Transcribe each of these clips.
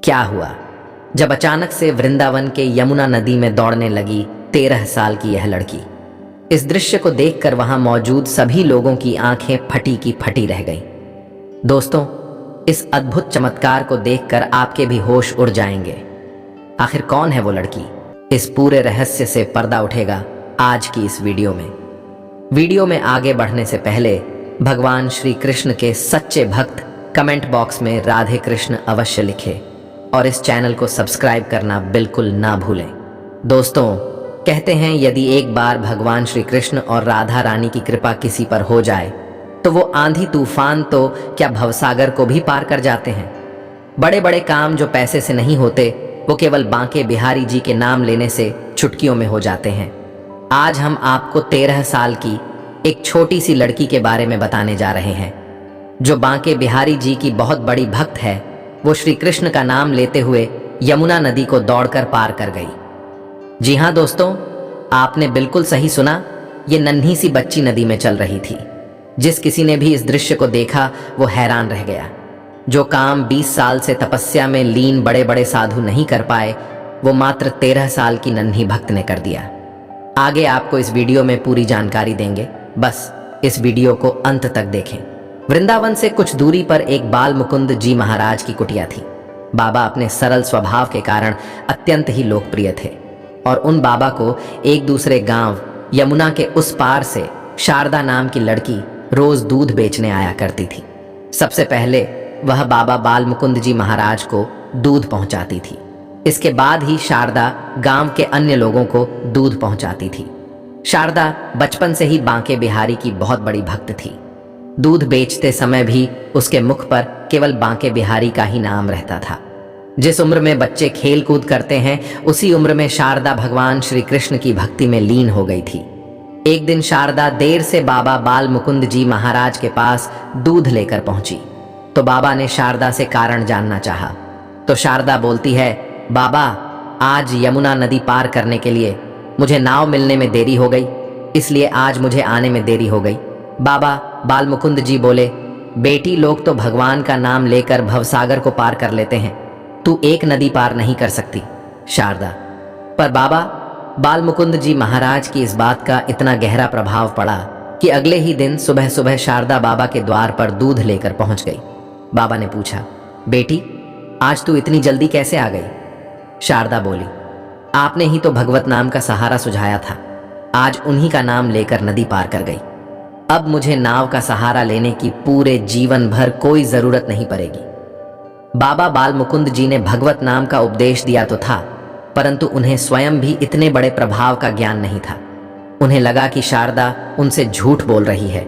क्या हुआ जब अचानक से वृंदावन के यमुना नदी में दौड़ने लगी 13 साल की यह लड़की। इस दृश्य को देखकर वहां मौजूद सभी लोगों की आंखें फटी की फटी रह गईं। दोस्तों, इस अद्भुत चमत्कार को देखकर आपके भी होश उड़ जाएंगे। आखिर कौन है वो लड़की? इस पूरे रहस्य से पर्दा उठेगा आज की इस वीडियो में। वीडियो में आगे बढ़ने से पहले भगवान श्री कृष्ण के सच्चे भक्त कमेंट बॉक्स में राधे कृष्ण अवश्य लिखें और इस चैनल को सब्सक्राइब करना बिल्कुल ना भूलें। दोस्तों, कहते हैं यदि एक बार भगवान श्री कृष्ण और राधा रानी की कृपा किसी पर हो जाए तो वो आंधी तूफान तो क्या भवसागर को भी पार कर जाते हैं। बड़े बड़े काम जो पैसे से नहीं होते वो केवल बांके बिहारी जी के नाम लेने से चुटकियों में हो जाते हैं। आज हम आपको 13 साल की एक छोटी सी लड़की के बारे में बताने जा रहे हैं जो बांके बिहारी जी की बहुत बड़ी भक्त है। वो श्री कृष्ण का नाम लेते हुए यमुना नदी को दौड़कर पार कर गई। जी हाँ दोस्तों, आपने बिल्कुल सही सुना। ये नन्ही सी बच्ची नदी में चल रही थी। जिस किसी ने भी इस दृश्य को देखा वो हैरान रह गया। जो काम 20 साल से तपस्या में लीन बड़े बड़े साधु नहीं कर पाए वो मात्र 13 साल की नन्ही भक्त ने कर दिया। आगे आपको इस वीडियो में पूरी जानकारी देंगे, बस इस वीडियो को अंत तक देखें। वृंदावन से कुछ दूरी पर एक बाल मुकुंद जी महाराज की कुटिया थी। बाबा अपने सरल स्वभाव के कारण अत्यंत ही लोकप्रिय थे और उन बाबा को एक दूसरे गांव यमुना के उस पार से शारदा नाम की लड़की रोज दूध बेचने आया करती थी। सबसे पहले वह बाबा बाल मुकुंद जी महाराज को दूध पहुंचाती थी। इसके बाद ही शारदा गांव के अन्य लोगों को दूध पहुंचाती थी। शारदा बचपन से ही बांके बिहारी की बहुत बड़ी भक्त थी। दूध बेचते समय भी उसके मुख पर केवल बांके बिहारी का ही नाम रहता था। जिस उम्र में बच्चे खेल कूद करते हैं उसी उम्र में शारदा भगवान श्री कृष्ण की भक्ति में लीन हो गई थी। एक दिन शारदा देर से बाबा बाल मुकुंद जी महाराज के पास दूध लेकर पहुंची तो बाबा ने शारदा से कारण जानना चाहा। तो शारदा बोलती है, बाबा आज यमुना नदी पार करने के लिए मुझे नाव मिलने में देरी हो गई, इसलिए आज मुझे आने में देरी हो गई। बाबा बाल मुकुंद जी बोले, बेटी लोग तो भगवान का नाम लेकर भवसागर को पार कर लेते हैं, तू एक नदी पार नहीं कर सकती शारदा। पर बाबा बाल मुकुंद जी महाराज की इस बात का इतना गहरा प्रभाव पड़ा कि अगले ही दिन सुबह सुबह शारदा बाबा के द्वार पर दूध लेकर पहुंच गई। बाबा ने पूछा, बेटी आज तू इतनी जल्दी कैसे आ गई? शारदा बोली, आपने ही तो भगवत नाम का सहारा सुझाया था, आज उन्हीं का नाम लेकर नदी पार कर गई। अब मुझे नाव का सहारा लेने की पूरे जीवन भर कोई जरूरत नहीं पड़ेगी। बाबा बाल मुकुंद जी ने भगवत नाम का उपदेश दिया तो था, परंतु उन्हें स्वयं भी इतने बड़े प्रभाव का ज्ञान नहीं था। उन्हें लगा कि शारदा उनसे झूठ बोल रही है।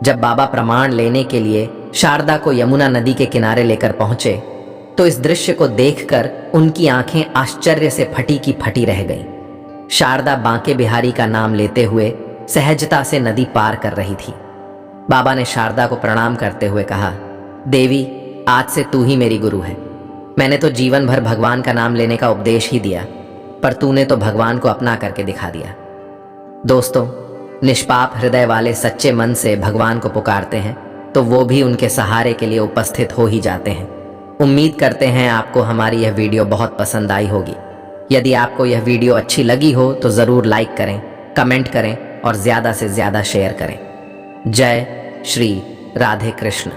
जब बाबा प्रमाण लेने के लिए शारदा को यमुना नदी के किनारे लेकर पहुंचे तो इस दृश्य को देखकर उनकी आंखें आश्चर्य से फटी की फटी रह गईं। शारदा बांके बिहारी का नाम लेते हुए सहजता से नदी पार कर रही थी। बाबा ने शारदा को प्रणाम करते हुए कहा, देवी आज से तू ही मेरी गुरु है। मैंने तो जीवन भर भगवान का नाम लेने का उपदेश ही दिया, पर तूने तो भगवान को अपना करके दिखा दिया। दोस्तों, निष्पाप हृदय वाले सच्चे मन से भगवान को पुकारते हैं तो वो भी उनके सहारे के लिए उपस्थित हो ही जाते हैं। उम्मीद करते हैं आपको हमारी यह वीडियो बहुत पसंद आई होगी। यदि आपको यह वीडियो अच्छी लगी हो तो ज़रूर लाइक करें, कमेंट करें और ज़्यादा से ज़्यादा शेयर करें। जय श्री राधे कृष्ण।